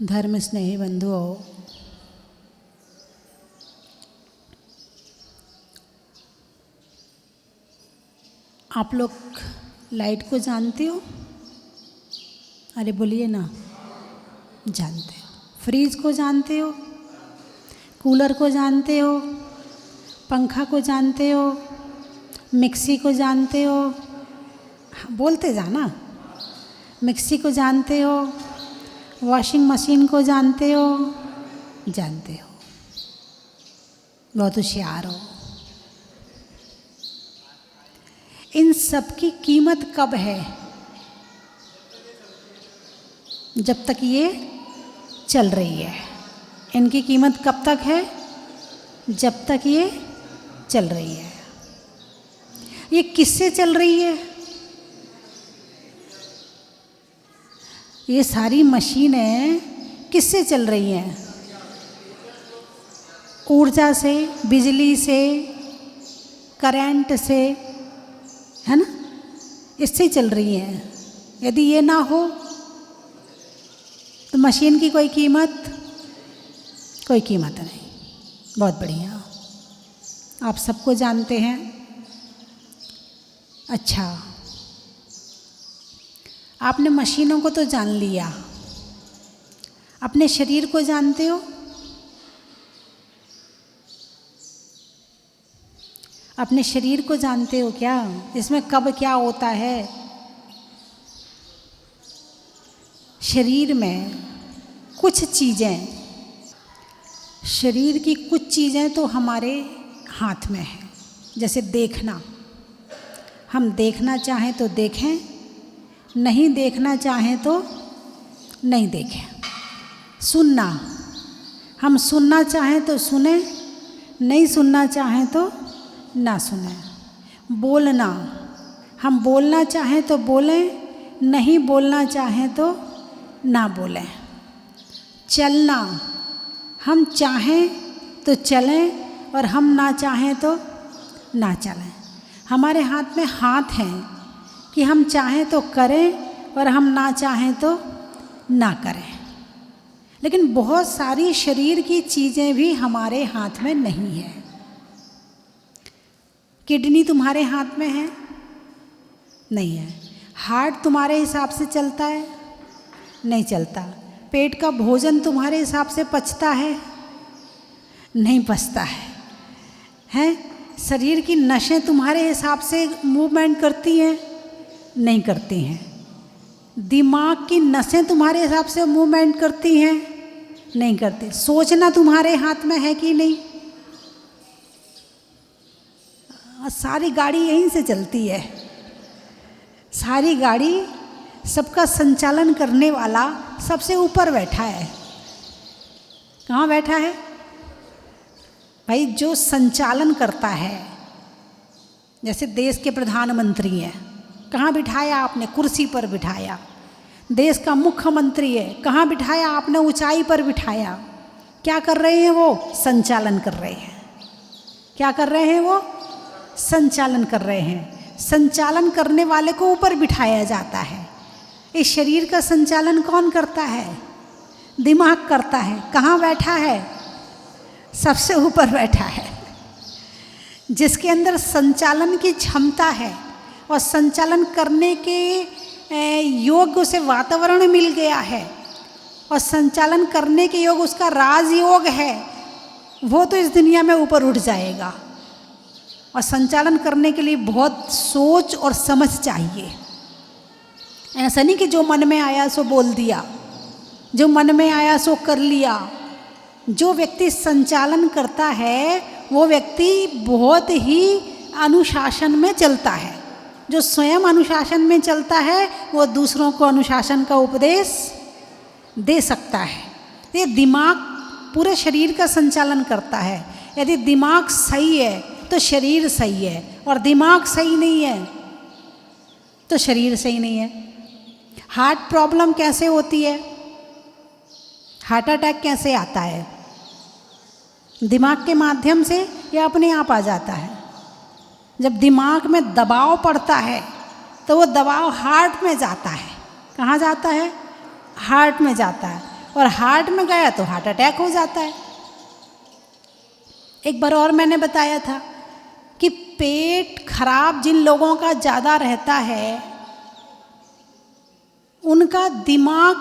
धर्म स्नेही बंधुओं, आप लोग लाइट को जानते हो? अरे बोलिए ना, जानते हो। फ्रीज को जानते हो? कूलर को जानते हो? पंखा को जानते हो? मिक्सी को जानते हो? बोलते जाना। मिक्सी को जानते हो? वॉशिंग मशीन को जानते हो? जानते हो, बहुत होशियार हो। इन सब की कीमत कब है? जब तक ये चल रही है। इनकी कीमत कब तक है? जब तक ये चल रही है। ये किससे चल रही है? ये सारी मशीनें किससे चल रही हैं? ऊर्जा से, बिजली से, करंट से, है ना? इससे चल रही हैं। यदि ये ना हो तो मशीन की कोई कीमत नहीं। बहुत बढ़िया, आप सबको जानते हैं। अच्छा, आपने मशीनों को तो जान लिया, अपने शरीर को जानते हो? अपने शरीर को जानते हो क्या? इसमें कब क्या होता है? शरीर में कुछ चीज़ें, शरीर की कुछ चीज़ें तो हमारे हाथ में हैं। जैसे देखना, हम देखना चाहें तो देखें, नहीं देखना चाहें तो नहीं देखें। सुनना, हम सुनना चाहें तो सुने, नहीं सुनना चाहें तो ना सुने। बोलना, हम बोलना चाहें तो बोलें, नहीं बोलना चाहें तो ना बोलें। चलना, हम चाहें तो चलें और हम ना चाहें तो ना चलें। हमारे हाथ में हाथ हैं कि हम चाहें तो करें और हम ना चाहें तो ना करें। लेकिन बहुत सारी शरीर की चीज़ें भी हमारे हाथ में नहीं है। किडनी तुम्हारे हाथ में है? नहीं है। हार्ट तुम्हारे हिसाब से चलता है? नहीं चलता। पेट का भोजन तुम्हारे हिसाब से पचता है? नहीं पचता है। हैं? शरीर की नसें तुम्हारे हिसाब से मूवमेंट करती हैं? नहीं करती हैं। दिमाग की नसें तुम्हारे हिसाब से मूवमेंट करती हैं? नहीं करती। सोचना तुम्हारे हाथ में है कि नहीं? सारी गाड़ी यहीं से चलती है। सारी गाड़ी, सबका संचालन करने वाला सबसे ऊपर बैठा है। कहाँ बैठा है भाई? जो संचालन करता है, जैसे देश के प्रधानमंत्री हैं, कहाँ बिठाया आपने? कुर्सी पर बिठाया। देश का मुख्यमंत्री है, कहाँ बिठाया आपने? ऊंचाई पर बिठाया। क्या कर रहे हैं वो? संचालन कर रहे हैं। क्या कर रहे हैं वो? संचालन कर रहे हैं। संचालन करने वाले को ऊपर बिठाया जाता है। इस शरीर का संचालन कौन करता है? दिमाग करता है। कहाँ बैठा है? सबसे ऊपर बैठा है। जिसके अंदर संचालन की क्षमता है और संचालन करने के योग उसे वातावरण मिल गया है और संचालन करने के योग उसका राजयोग है, वो तो इस दुनिया में ऊपर उठ जाएगा। और संचालन करने के लिए बहुत सोच और समझ चाहिए। ऐसा नहीं कि जो मन में आया सो बोल दिया, जो मन में आया सो कर लिया। जो व्यक्ति संचालन करता है वो व्यक्ति बहुत ही अनुशासन में चलता है। जो स्वयं अनुशासन में चलता है वो दूसरों को अनुशासन का उपदेश दे सकता है। ये दिमाग पूरे शरीर का संचालन करता है। यदि दिमाग सही है तो शरीर सही है, और दिमाग सही नहीं है तो शरीर सही नहीं है। हार्ट प्रॉब्लम कैसे होती है? हार्ट अटैक कैसे आता है? दिमाग के माध्यम से या अपने आप आ जाता है? जब दिमाग में दबाव पड़ता है तो वो दबाव हार्ट में जाता है। कहाँ जाता है? हार्ट में जाता है। और हार्ट में गया तो हार्ट अटैक हो जाता है। एक बार और मैंने बताया था कि पेट खराब जिन लोगों का ज़्यादा रहता है उनका दिमाग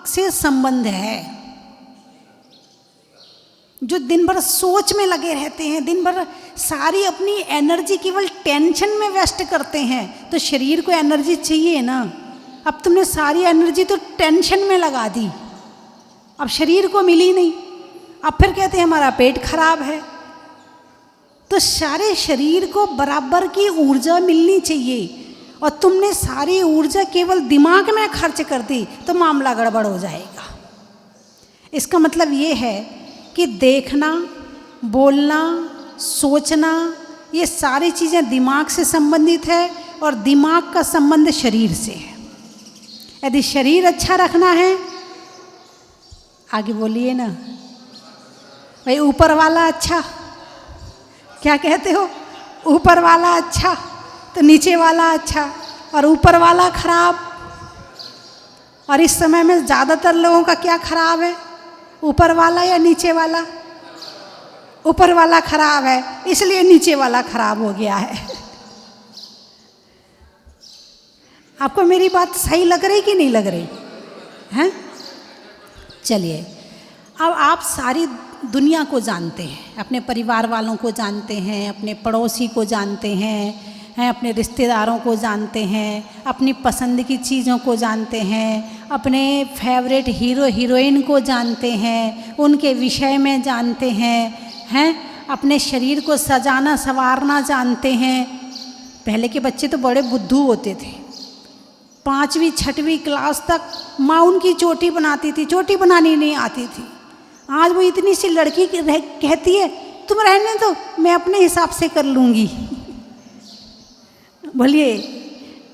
से संबंध है। जो दिन भर सोच में लगे रहते हैं, दिन भर सारी अपनी एनर्जी केवल टेंशन में वेस्ट करते हैं, तो शरीर को एनर्जी चाहिए ना। अब तुमने सारी एनर्जी तो टेंशन में लगा दी, अब शरीर को मिली नहीं, अब फिर कहते हैं हमारा पेट खराब है। तो सारे शरीर को बराबर की ऊर्जा मिलनी चाहिए, और तुमने सारी ऊर्जा केवल दिमाग में खर्च कर दी तो मामला गड़बड़ हो जाएगा। इसका मतलब ये है कि देखना, बोलना, सोचना, ये सारी चीज़ें दिमाग से संबंधित है और दिमाग का संबंध शरीर से है। यदि शरीर अच्छा रखना है, आगे बोलिए ना भाई, ऊपर वाला अच्छा, क्या कहते हो, ऊपर वाला अच्छा तो नीचे वाला अच्छा, और ऊपर वाला खराब। और इस समय में ज़्यादातर लोगों का क्या खराब है, ऊपर वाला या नीचे वाला? ऊपर वाला खराब है, इसलिए नीचे वाला खराब हो गया है। आपको मेरी बात सही लग रही कि नहीं लग रही हैं? चलिए, अब आप सारी दुनिया को जानते हैं, अपने परिवार वालों को जानते हैं, अपने पड़ोसी को जानते हैं, अपने रिश्तेदारों को जानते हैं, अपनी पसंद की चीज़ों को जानते हैं, अपने फेवरेट हीरो हीरोइन को जानते हैं, उनके विषय में जानते हैं, अपने शरीर को सजाना संवारना जानते हैं। पहले के बच्चे तो बड़े बुद्धू होते थे, 5वीं 6वीं क्लास तक माँ उनकी चोटी बनाती थी, चोटी बनानी नहीं आती थी। आज वो इतनी सी लड़की कहती है तुम रहने दो, मैं अपने हिसाब से कर लूँगी। बोलिए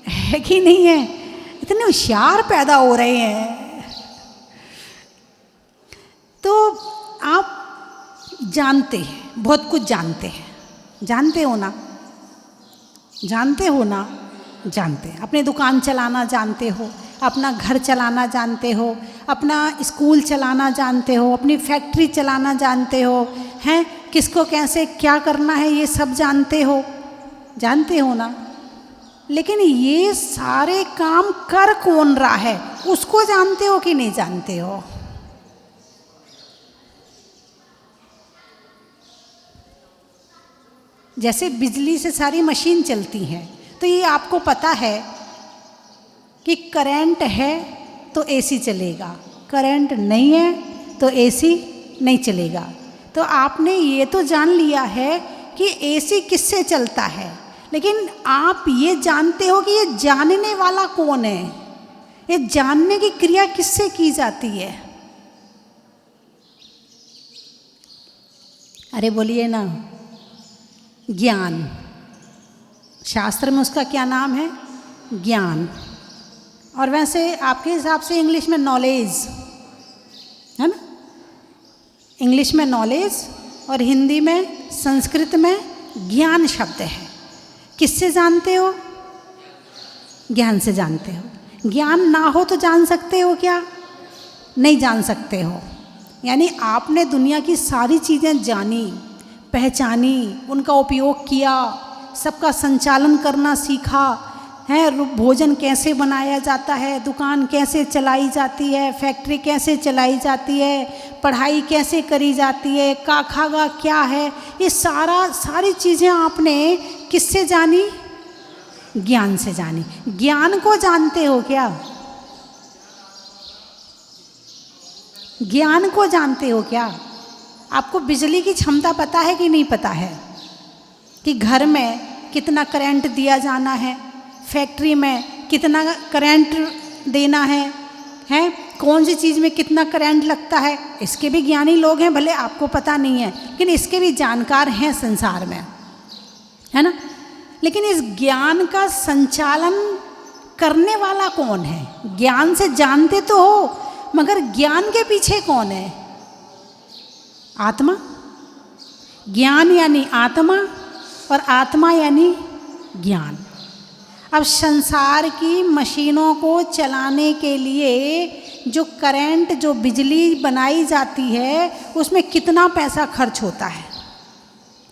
है कि नहीं है? इतने होशियार पैदा हो रहे हैं। तो आप जानते हैं, बहुत कुछ जानते हैं, जानते हो ना, जानते हो ना, जानते हैं। अपनी दुकान चलाना जानते हो, अपना घर चलाना जानते हो, अपना स्कूल चलाना जानते हो, अपनी फैक्ट्री चलाना जानते हो, हैं किसको कैसे क्या करना है ये सब जानते हो, जानते हो ना। लेकिन ये सारे काम कर कौन रहा है उसको जानते हो कि नहीं जानते हो? जैसे बिजली से सारी मशीन चलती हैं, तो ये आपको पता है कि करंट है तो एसी चलेगा, करंट नहीं है तो एसी नहीं चलेगा। तो आपने ये तो जान लिया है कि एसी किससे चलता है, लेकिन आप ये जानते हो कि ये जानने वाला कौन है, ये जानने की क्रिया किससे की जाती है? अरे बोलिए ना, ज्ञान। शास्त्र में उसका क्या नाम है? ज्ञान। और वैसे आपके हिसाब से इंग्लिश में नॉलेज है ना, इंग्लिश में नॉलेज और हिंदी में, संस्कृत में ज्ञान शब्द है। किससे जानते हो? ज्ञान से जानते हो। ज्ञान ना हो तो जान सकते हो क्या? नहीं जान सकते हो। यानी आपने दुनिया की सारी चीज़ें जानी, पहचानी, उनका उपयोग किया, सबका संचालन करना सीखा है, भोजन कैसे बनाया जाता है, दुकान कैसे चलाई जाती है, फैक्ट्री कैसे चलाई जाती है, पढ़ाई कैसे करी जाती है, खागा क्या है, ये सारी चीज़ें आपने किससे जानी? ज्ञान से जानी। ज्ञान को जानते हो क्या? ज्ञान को जानते हो क्या? आपको बिजली की क्षमता पता है कि नहीं पता है? कि घर में कितना करंट दिया जाना है, फैक्ट्री में कितना करंट देना है, कौन सी चीज़ में कितना करंट लगता है, इसके भी ज्ञानी लोग हैं। भले आपको पता नहीं है, लेकिन इसके भी जानकार हैं संसार में, है ना। लेकिन इस ज्ञान का संचालन करने वाला कौन है? ज्ञान से जानते तो हो, मगर ज्ञान के पीछे कौन है? आत्मा। ज्ञान यानी आत्मा और आत्मा यानी ज्ञान। अब संसार की मशीनों को चलाने के लिए जो करंट, जो बिजली बनाई जाती है, उसमें कितना पैसा खर्च होता है?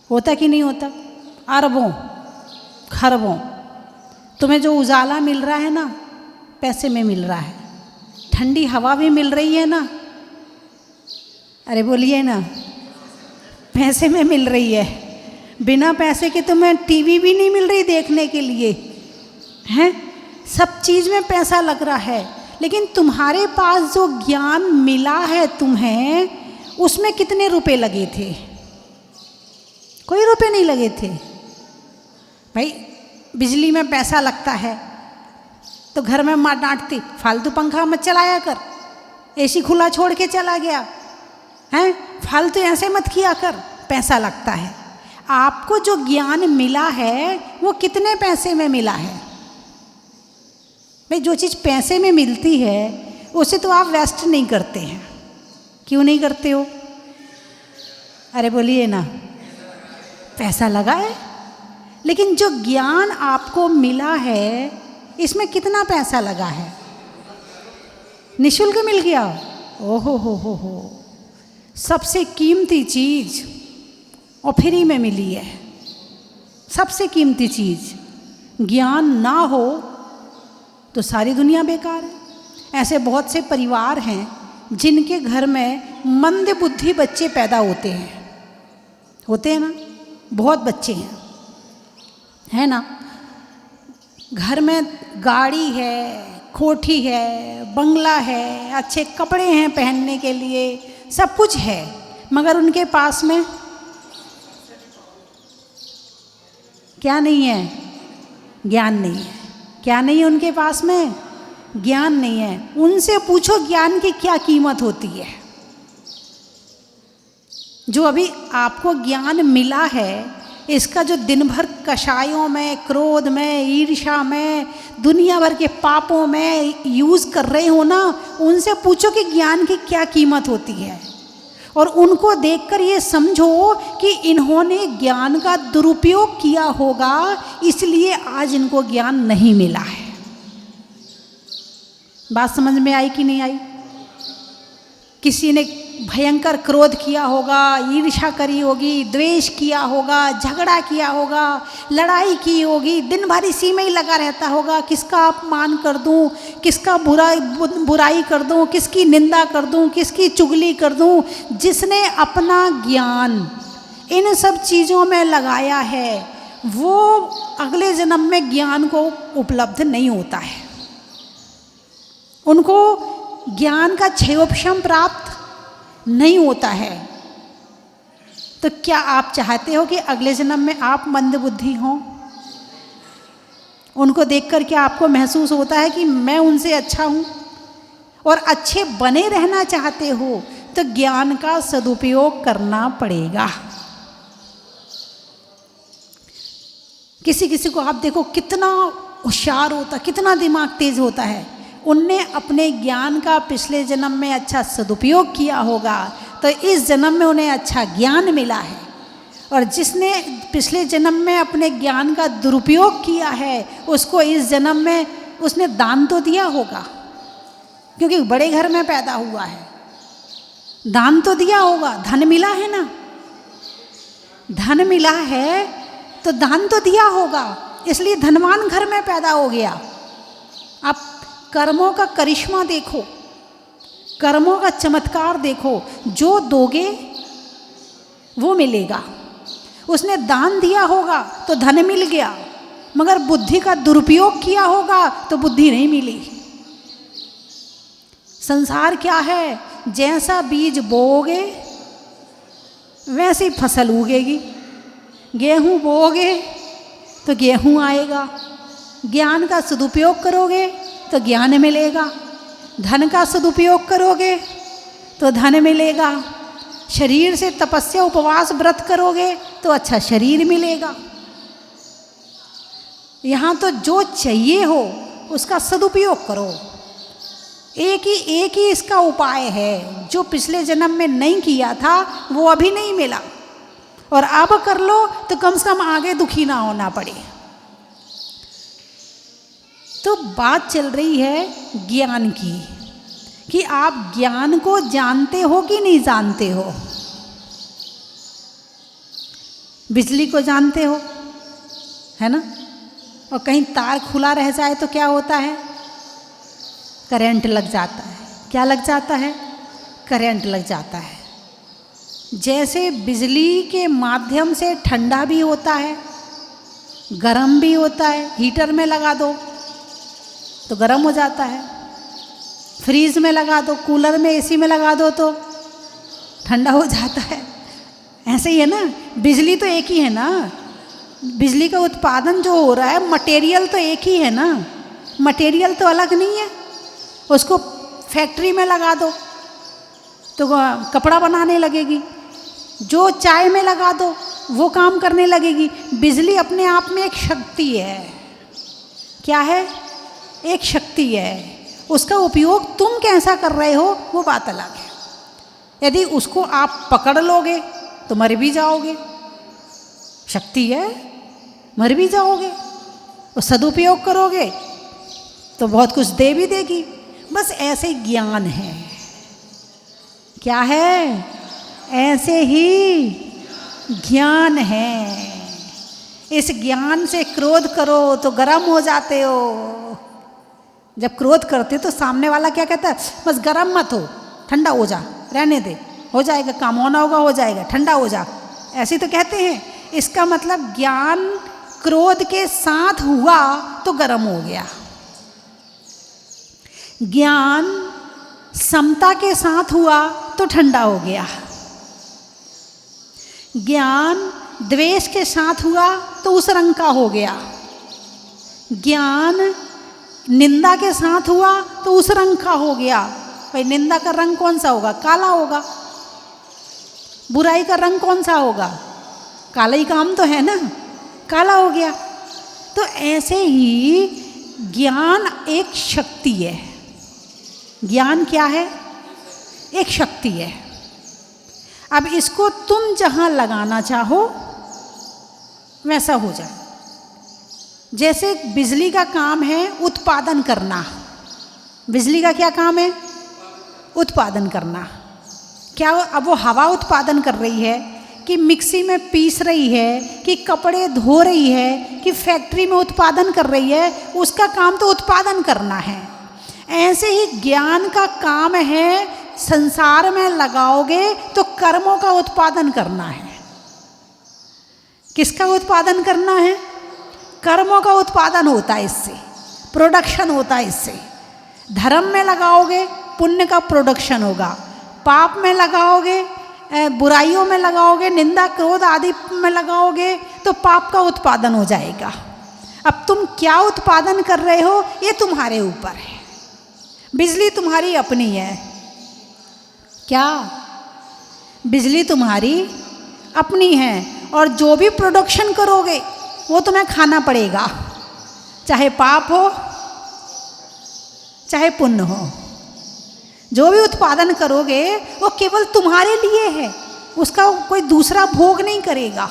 होता कि नहीं होता? अरबों खरबों। तुम्हें जो उजाला मिल रहा है ना, पैसे में मिल रहा है। ठंडी हवा भी मिल रही है ना, अरे बोलिए ना, पैसे में मिल रही है। बिना पैसे के तुम्हें टीवी भी नहीं मिल रही देखने के लिए, हैं? सब चीज़ में पैसा लग रहा है। लेकिन तुम्हारे पास जो ज्ञान मिला है तुम्हें, उसमें कितने रुपए लगे थे? कोई रुपए नहीं लगे थे। भाई बिजली में पैसा लगता है तो घर में माँ डांटती, फालतू पंखा मत चलाया कर, एसी खुला छोड़ के चला गया, हैं? फालतू ऐसे मत किया कर, पैसा लगता है। आपको जो ज्ञान मिला है वो कितने पैसे में मिला है? भाई जो चीज़ पैसे में मिलती है उसे तो आप वेस्ट नहीं करते हैं। क्यों नहीं करते हो? अरे बोलिए ना, पैसा लगा है। लेकिन जो ज्ञान आपको मिला है, इसमें कितना पैसा लगा है? निःशुल्क मिल गया? ओहो हो, सबसे कीमती चीज़ और फ्री में मिली है। सबसे कीमती चीज़। ज्ञान ना हो तो सारी दुनिया बेकार है। ऐसे बहुत से परिवार हैं जिनके घर में मंद बुद्धि बच्चे पैदा होते हैं ना, बहुत बच्चे हैं, है ना? घर में गाड़ी है, कोठी है, बंगला है, अच्छे कपड़े हैं पहनने के लिए, सब कुछ है, मगर उनके पास में क्या नहीं है? ज्ञान नहीं है। क्या नहीं है उनके पास में? ज्ञान नहीं है। उनसे पूछो ज्ञान की क्या कीमत होती है। जो अभी आपको ज्ञान मिला है, इसका जो दिन भर कषायों में, क्रोध में, ईर्ष्या में, दुनिया भर के पापों में यूज़ कर रहे हो ना, उनसे पूछो कि ज्ञान की क्या कीमत होती है। और उनको देखकर ये समझो कि इन्होंने ज्ञान का दुरुपयोग किया होगा, इसलिए आज इनको ज्ञान नहीं मिला है। बात समझ में आई कि नहीं आई? किसी ने भयंकर क्रोध किया होगा, ईर्ष्या करी होगी, द्वेष किया होगा, झगड़ा किया होगा, लड़ाई की होगी, दिन भर इसी में ही लगा रहता होगा, किसका अपमान कर दूं, किसका बुराई कर दूं, किसकी निंदा कर दूं, किसकी चुगली कर दूं। जिसने अपना ज्ञान इन सब चीज़ों में लगाया है, वो अगले जन्म में ज्ञान को उपलब्ध नहीं होता है। उनको ज्ञान का क्षयोपशम प्राप्त नहीं होता है। तो क्या आप चाहते हो कि अगले जन्म में आप मंदबुद्धि हों? उनको देखकर क्या आपको महसूस होता है कि मैं उनसे अच्छा हूँ? और अच्छे बने रहना चाहते हो तो ज्ञान का सदुपयोग करना पड़ेगा। किसी किसी को आप देखो कितना होशियार होता, कितना दिमाग तेज होता है, उनने अपने ज्ञान का पिछले जन्म में अच्छा सदुपयोग किया होगा, तो इस जन्म में उन्हें अच्छा ज्ञान मिला है। और जिसने पिछले जन्म में अपने ज्ञान का दुरुपयोग किया है, उसको इस जन्म में उसने दान तो दिया होगा, क्योंकि बड़े घर में पैदा हुआ है, दान तो दिया होगा, धन मिला है ना, धन मिला है तो दान तो दिया होगा, इसलिए धनवान घर में पैदा हो गया। आप कर्मों का करिश्मा देखो, कर्मों का चमत्कार देखो, जो दोगे वो मिलेगा। उसने दान दिया होगा तो धन मिल गया, मगर बुद्धि का दुरुपयोग किया होगा तो बुद्धि नहीं मिली। संसार क्या है? जैसा बीज बोओगे वैसी फसल उगेगी। गेहूं बोओगे तो गेहूं आएगा, ज्ञान का सदुपयोग करोगे तो ज्ञान मिलेगा, धन का सदुपयोग करोगे तो धन मिलेगा, शरीर से तपस्या उपवास व्रत करोगे तो अच्छा शरीर मिलेगा। यहाँ तो जो चाहिए हो उसका सदुपयोग करो। एक ही इसका उपाय है, जो पिछले जन्म में नहीं किया था वो अभी नहीं मिला, और अब कर लो तो कम से कम आगे दुखी ना होना पड़े। तो बात चल रही है ज्ञान की कि आप ज्ञान को जानते हो कि नहीं जानते हो। बिजली को जानते हो, है ना, और कहीं तार खुला रह जाए तो क्या होता है, करंट लग जाता है। क्या लग जाता है, करंट लग जाता है। जैसे बिजली के माध्यम से ठंडा भी होता है, गर्म भी होता है। हीटर में लगा दो तो गर्म हो जाता है, फ्रीज में लगा दो, कूलर में, एसी में लगा दो तो ठंडा हो जाता है। ऐसे ही है ना, बिजली तो एक ही है ना, बिजली का उत्पादन जो हो रहा है, मटेरियल तो एक ही है ना, मटेरियल तो अलग नहीं है। उसको फैक्ट्री में लगा दो तो कपड़ा बनाने लगेगी, जो चाय में लगा दो वो काम करने लगेगी। बिजली अपने आप में एक शक्ति है। क्या है, एक शक्ति है। उसका उपयोग तुम कैसा कर रहे हो वो बात अलग है। यदि उसको आप पकड़ लोगे तो मर भी जाओगे, शक्ति है, मर भी जाओगे। और सदुपयोग करोगे तो बहुत कुछ दे भी देगी। बस ऐसे ज्ञान है। क्या है, ऐसे ही ज्ञान है। इस ज्ञान से क्रोध करो तो गर्म हो जाते हो। जब क्रोध करते तो सामने वाला क्या कहता है, बस गर्म मत हो, ठंडा हो जा, रहने दे, हो जाएगा काम, होना होगा हो जाएगा, ठंडा हो जा, ऐसे तो कहते हैं। इसका मतलब ज्ञान क्रोध के साथ हुआ तो गर्म हो गया। ज्ञान समता के साथ हुआ तो ठंडा हो गया। ज्ञान द्वेष के साथ हुआ तो उस रंग का हो गया। ज्ञान निंदा के साथ हुआ तो उस रंग का हो गया। भाई निंदा का रंग कौन सा होगा, काला होगा। बुराई का रंग कौन सा होगा, काला ही काम तो है ना, काला हो गया। तो ऐसे ही ज्ञान एक शक्ति है। ज्ञान क्या है, एक शक्ति है। अब इसको तुम जहां लगाना चाहो वैसा हो जाए। जैसे बिजली का काम है उत्पादन करना। बिजली का क्या काम है, उत्पादन करना। क्या अब वो हवा उत्पादन कर रही है, कि मिक्सी में पीस रही है, कि कपड़े धो रही है, कि फैक्ट्री में उत्पादन कर रही है, उसका काम तो उत्पादन करना है। ऐसे ही ज्ञान का काम है, संसार में लगाओगे तो कर्मों का उत्पादन करना है। किसका उत्पादन करना है, कर्मों का उत्पादन होता है इससे, प्रोडक्शन होता है इससे। धर्म में लगाओगे पुण्य का प्रोडक्शन होगा, पाप में लगाओगे, बुराइयों में लगाओगे, निंदा क्रोध आदि में लगाओगे तो पाप का उत्पादन हो जाएगा। अब तुम क्या उत्पादन कर रहे हो ये तुम्हारे ऊपर है। बिजली तुम्हारी अपनी है। क्या, बिजली तुम्हारी अपनी है, और जो भी प्रोडक्शन करोगे वो तुम्हें खाना पड़ेगा, चाहे पाप हो चाहे पुण्य हो। जो भी उत्पादन करोगे वो केवल तुम्हारे लिए है, उसका कोई दूसरा भोग नहीं करेगा।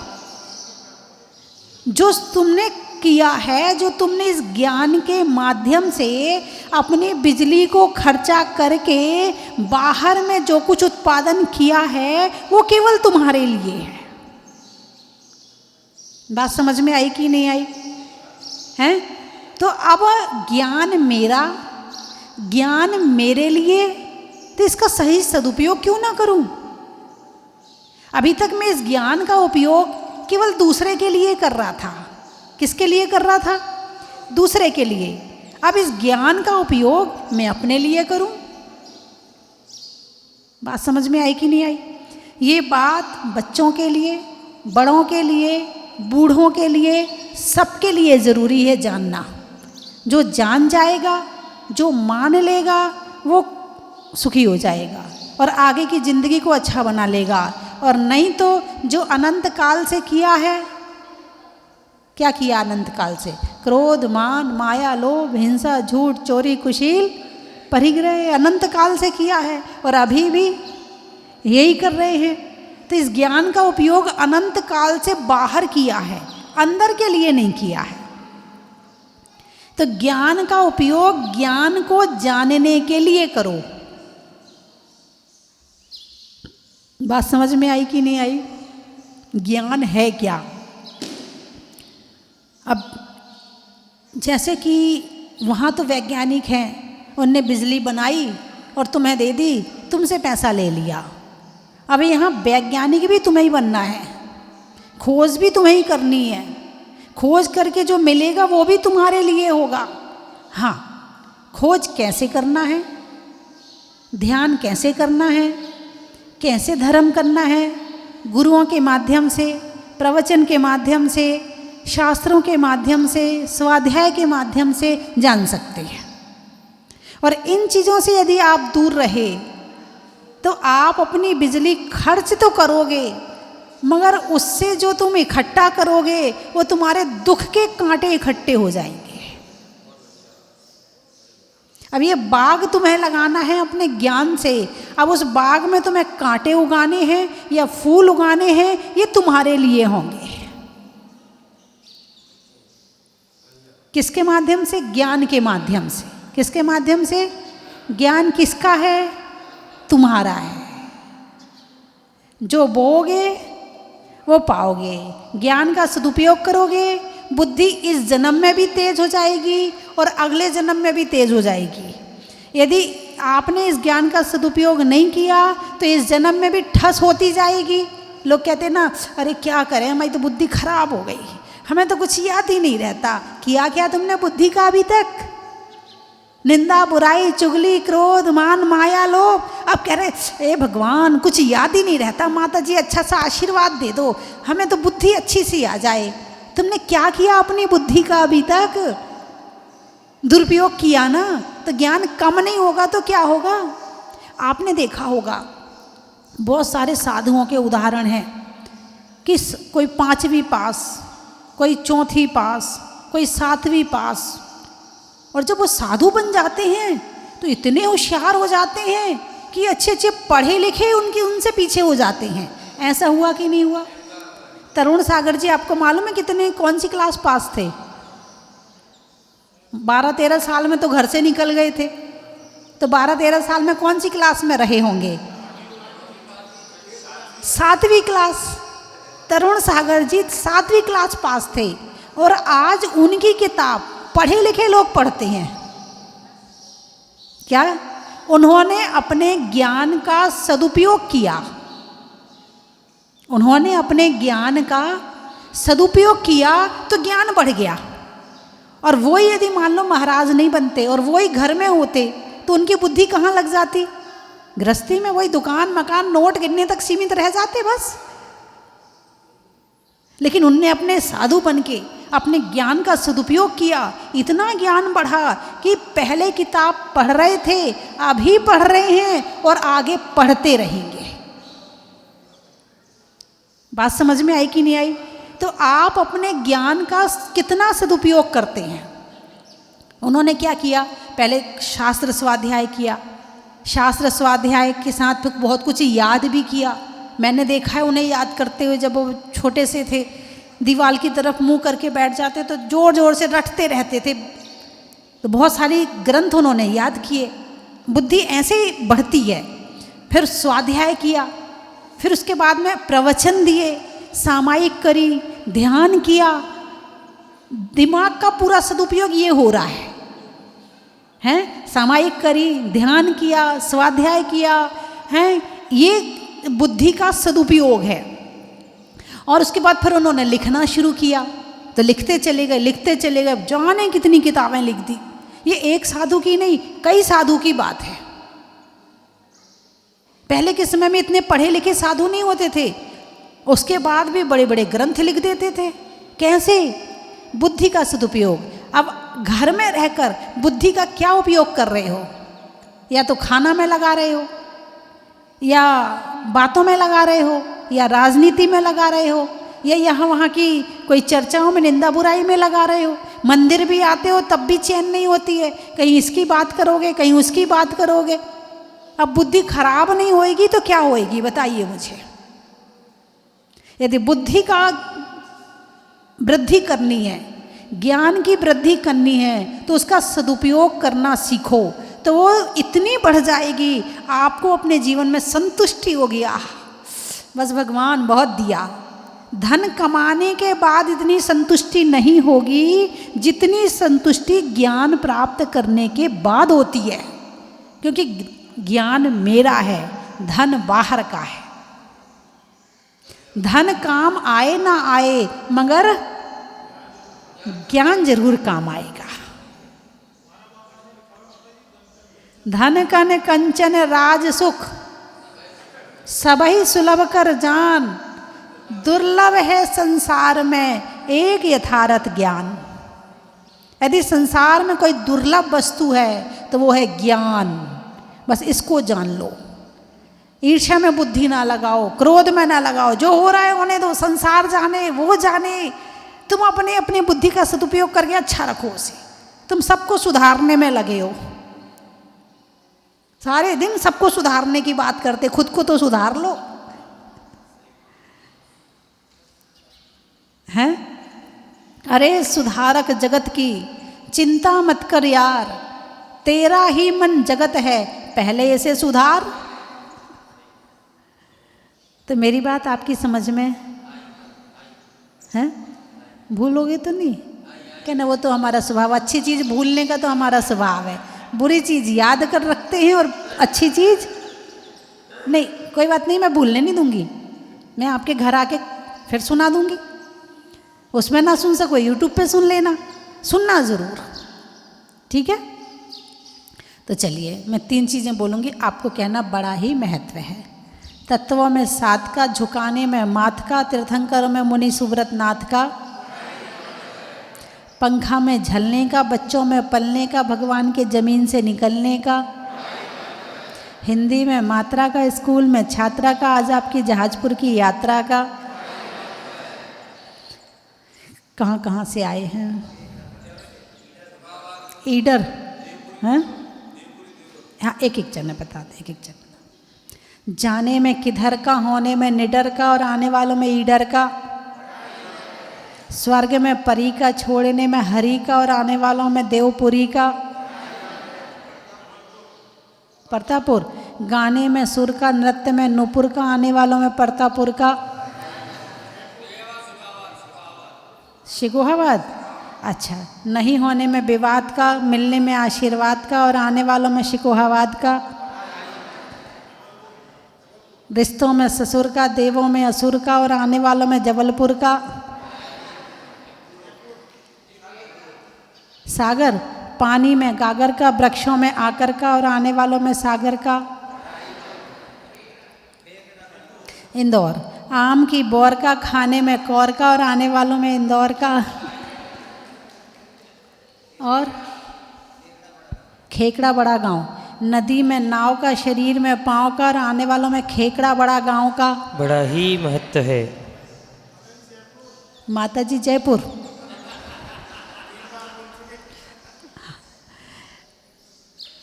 जो तुमने किया है, जो तुमने इस ज्ञान के माध्यम से अपनी बिजली को खर्चा करके बाहर में जो कुछ उत्पादन किया है वो केवल तुम्हारे लिए है। बात समझ में आई कि नहीं आई है? तो अब ज्ञान मेरा, ज्ञान मेरे लिए, तो इसका सही सदुपयोग क्यों ना करूं? अभी तक मैं इस ज्ञान का उपयोग केवल दूसरे के लिए कर रहा था। किसके लिए कर रहा था? दूसरे के लिए। अब इस ज्ञान का उपयोग मैं अपने लिए करूं। बात समझ में आई कि नहीं आई? ये बात बच्चों के लिए, बड़ों के लिए, बूढ़ों के लिए, सबके लिए ज़रूरी है जानना। जो जान जाएगा, जो मान लेगा, वो सुखी हो जाएगा और आगे की ज़िंदगी को अच्छा बना लेगा। और नहीं तो जो अनंत काल से किया है, क्या किया अनंत काल से? क्रोध, मान, माया, लोभ, हिंसा, झूठ, चोरी, कुशील, परिग्रह, अनंत काल से किया है और अभी भी यही कर रहे हैं। तो इस ज्ञान का उपयोग अनंत काल से बाहर किया है, अंदर के लिए नहीं किया है। तो ज्ञान का उपयोग ज्ञान को जानने के लिए करो। बात समझ में आई कि नहीं आई? ज्ञान है क्या? अब जैसे कि वहाँ तो वैज्ञानिक हैं, उनने बिजली बनाई और तुम्हें दे दी, तुमसे पैसा ले लिया। अब यहाँ वैज्ञानिक भी तुम्हें ही बनना है, खोज भी तुम्हें ही करनी है, खोज करके जो मिलेगा वो भी तुम्हारे लिए होगा। हाँ, खोज कैसे करना है, ध्यान कैसे करना है, कैसे धर्म करना है, गुरुओं के माध्यम से, प्रवचन के माध्यम से, शास्त्रों के माध्यम से, स्वाध्याय के माध्यम से जान सकते हैं। और इन चीज़ों से यदि आप दूर रहे तो आप अपनी बिजली खर्च तो करोगे, मगर उससे जो तुम इकट्ठा करोगे वो तुम्हारे दुख के कांटे इकट्ठे हो जाएंगे। अब ये बाग तुम्हें लगाना है अपने ज्ञान से, अब उस बाग में तुम्हें कांटे उगाने हैं या फूल उगाने हैं, ये तुम्हारे लिए होंगे। किसके माध्यम से? ज्ञान के माध्यम से। किसके माध्यम से? ज्ञान किसका है? तुम्हारा है। जो बोओगे वो पाओगे। ज्ञान का सदुपयोग करोगे, बुद्धि इस जन्म में भी तेज हो जाएगी और अगले जन्म में भी तेज हो जाएगी। यदि आपने इस ज्ञान का सदुपयोग नहीं किया तो इस जन्म में भी ठस होती जाएगी। लोग कहते हैं ना, अरे क्या करें, हमारी तो बुद्धि खराब हो गई, हमें तो कुछ याद ही नहीं रहता। किया क्या तुमने बुद्धि का अभी तक? निंदा, बुराई, चुगली, क्रोध, मान, माया, लोभ। अब कह रहे ए भगवान कुछ याद ही नहीं रहता, माता जी अच्छा सा आशीर्वाद दे दो, हमें तो बुद्धि अच्छी सी आ जाए। तुमने क्या किया अपनी बुद्धि का अभी तक? दुरुपयोग किया ना, तो ज्ञान कम नहीं होगा तो क्या होगा? आपने देखा होगा बहुत सारे साधुओं के उदाहरण हैं कि कोई 5वीं पास, कोई 4थी पास, कोई 7वीं पास, और जब वो साधु बन जाते हैं तो इतने होशियार हो जाते हैं कि अच्छे अच्छे पढ़े लिखे उनसे पीछे हो जाते हैं। ऐसा हुआ कि नहीं हुआ? तरुण सागर जी आपको मालूम है कितने, कौन सी क्लास पास थे? 12-13 साल में तो घर से निकल गए थे, तो 12-13 साल में कौन सी क्लास में रहे होंगे? 7वीं क्लास। तरुण सागर जी 7वीं क्लास पास थे और आज उनकी किताब पढ़े लिखे लोग पढ़ते हैं। क्या? उन्होंने अपने ज्ञान का सदुपयोग किया, उन्होंने अपने ज्ञान का सदुपयोग किया तो ज्ञान बढ़ गया। और वो यदि मान लो महाराज नहीं बनते और वही घर में होते तो उनकी बुद्धि कहाँ लग जाती? गृहस्थी में, वही दुकान, मकान, नोट गिनने तक सीमित रह जाते बस। लेकिन उनने अपने साधु बन के अपने ज्ञान का सदुपयोग किया, इतना ज्ञान बढ़ा कि पहले किताब पढ़ रहे थे, अभी पढ़ रहे हैं और आगे पढ़ते रहेंगे। बात समझ में आई कि नहीं आई? तो आप अपने ज्ञान का कितना सदुपयोग करते हैं? उन्होंने क्या किया? पहले शास्त्र स्वाध्याय किया, शास्त्र स्वाध्याय के साथ बहुत कुछ याद भी किया। मैंने देखा है उन्हें याद करते हुए, जब वो छोटे से थे दीवार की तरफ मुंह करके बैठ जाते तो जोर जोर से रटते रहते थे। तो बहुत सारी ग्रंथ उन्होंने याद किए, बुद्धि ऐसे ही बढ़ती है। फिर स्वाध्याय किया, फिर उसके बाद में प्रवचन दिए, सामायिक करी, ध्यान किया। दिमाग का पूरा सदुपयोग ये हो रहा है? सामायिक करी, ध्यान किया, स्वाध्याय किया है, ये बुद्धि का सदुपयोग है। और उसके बाद फिर उन्होंने लिखना शुरू किया, तो लिखते चले गए, लिखते चले गए, जाने कितनी किताबें लिख दी। ये एक साधु की नहीं, कई साधु की बात है। पहले के समय में इतने पढ़े लिखे साधु नहीं होते थे, उसके बाद भी बड़े बड़े ग्रंथ लिख देते थे। कैसे? बुद्धि का सदुपयोग। अब घर में रहकर बुद्धि का क्या उपयोग कर रहे हो? या तो खाना में लगा रहे हो, या बातों में लगा रहे हो, या राजनीति में लगा रहे हो, या यहाँ वहाँ की कोई चर्चाओं में, निंदा बुराई में लगा रहे हो। मंदिर भी आते हो तब भी चैन नहीं होती है, कहीं इसकी बात करोगे, कहीं उसकी बात करोगे। अब बुद्धि खराब नहीं होएगी तो क्या होएगी बताइए मुझे? यदि बुद्धि का वृद्धि करनी है, ज्ञान की वृद्धि करनी है, तो उसका सदुपयोग करना सीखो, तो वो इतनी बढ़ जाएगी, आपको अपने जीवन में संतुष्टि होगी। आह, बस भगवान बहुत दिया। धन कमाने के बाद इतनी संतुष्टि नहीं होगी जितनी संतुष्टि ज्ञान प्राप्त करने के बाद होती है, क्योंकि ज्ञान मेरा है, धन बाहर का है। धन काम आए ना आए मगर ज्ञान जरूर काम आएगा। धन कन कंचन राज सुख सबही सुलभ कर जान, दुर्लभ है संसार में एक यथार्थ ज्ञान। यदि संसार में कोई दुर्लभ वस्तु है तो वो है ज्ञान। बस इसको जान लो। ईर्ष्या में बुद्धि ना लगाओ, क्रोध में ना लगाओ, जो हो रहा है होने दो, संसार जाने वो जाने। तुम अपनी बुद्धि का सदुपयोग करके अच्छा रखो उसे। तुम सबको सुधारने में लगे हो, सारे दिन सबको सुधारने की बात करते, खुद को तो सुधार लो। हैं? अरे सुधारक जगत की चिंता मत कर यार, तेरा ही मन जगत है, पहले इसे सुधार। तो मेरी बात आपकी समझ में है? भूलोगे तो नहीं? कहना वो तो हमारा स्वभाव, अच्छी चीज़ भूलने का तो हमारा स्वभाव है, बुरी चीज़ याद कर रखते हैं और अच्छी चीज़ नहीं। कोई बात नहीं, मैं भूलने नहीं दूंगी, मैं आपके घर आके फिर सुना दूंगी। उसमें ना सुन सको यूट्यूब पे सुन लेना, सुनना ज़रूर, ठीक है? तो चलिए मैं 3 चीज़ें बोलूँगी, आपको कहना बड़ा ही महत्व है। तत्वों में 7 का, झुकाने में माथ का, तीर्थंकरों में मुनि सुव्रत नाथ का, पंखा में झलने का, बच्चों में पलने का, भगवान के ज़मीन से निकलने का, हिंदी में मात्रा का, स्कूल में छात्रा का, आज आपकी जहाजपुर की यात्रा का। कहाँ कहाँ से आए हैं? ईडर हैं? हाँ, एक एक जन बता दें, एक एक जन। जाने में किधर का, होने में निडर का, और आने वालों में ईडर का। स्वर्ग में परी का, छोड़ने में हरि का, और आने वालों में देवपुरी का। परतापुर। गाने में सुर का, नृत्य में नूपुर का, आने वालों में परतापुर का। शिकोहाबाद। अच्छा, नहीं होने में विवाद का, मिलने में आशीर्वाद का, और आने वालों में शिकोहाबाद का। रिश्तों में ससुर का, देवों में असुर का, और आने वालों में जबलपुर का। सागर। पानी में गागर का, वृक्षों में आकर का, और आने वालों में सागर का। इंदौर। आम की बोर का, खाने में कौर का, और आने वालों में इंदौर का। और खेकड़ा बड़ा गांव। नदी में नाव का, शरीर में पाँव का, और आने वालों में खेकड़ा बड़ा गांव का। बड़ा ही महत्व है। माता जी जयपुर।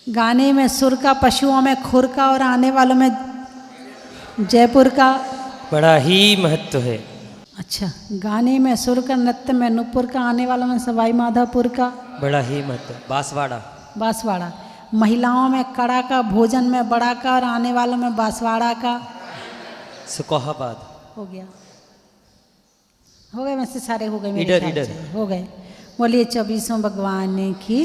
गाने में सुर का, पशुओं में खुर का, और आने वालों में जयपुर का। बड़ा ही महत्व है। अच्छा, गाने में सुर का, नृत्य में नूपुर का, आने वालों में सवाई माधोपुर का। बड़ा ही महत्व। बांसवाड़ा। बांसवाड़ा। महिलाओं में कड़ा का, भोजन में बड़ा का, और आने वालों में बांसवाड़ा का। सुकोहाबाद। हो गया, हो गए, वैसे सारे हो गए मेरे ईडर, ख्याल ईडर। से हो गए। बोलिए 24वें भगवान की।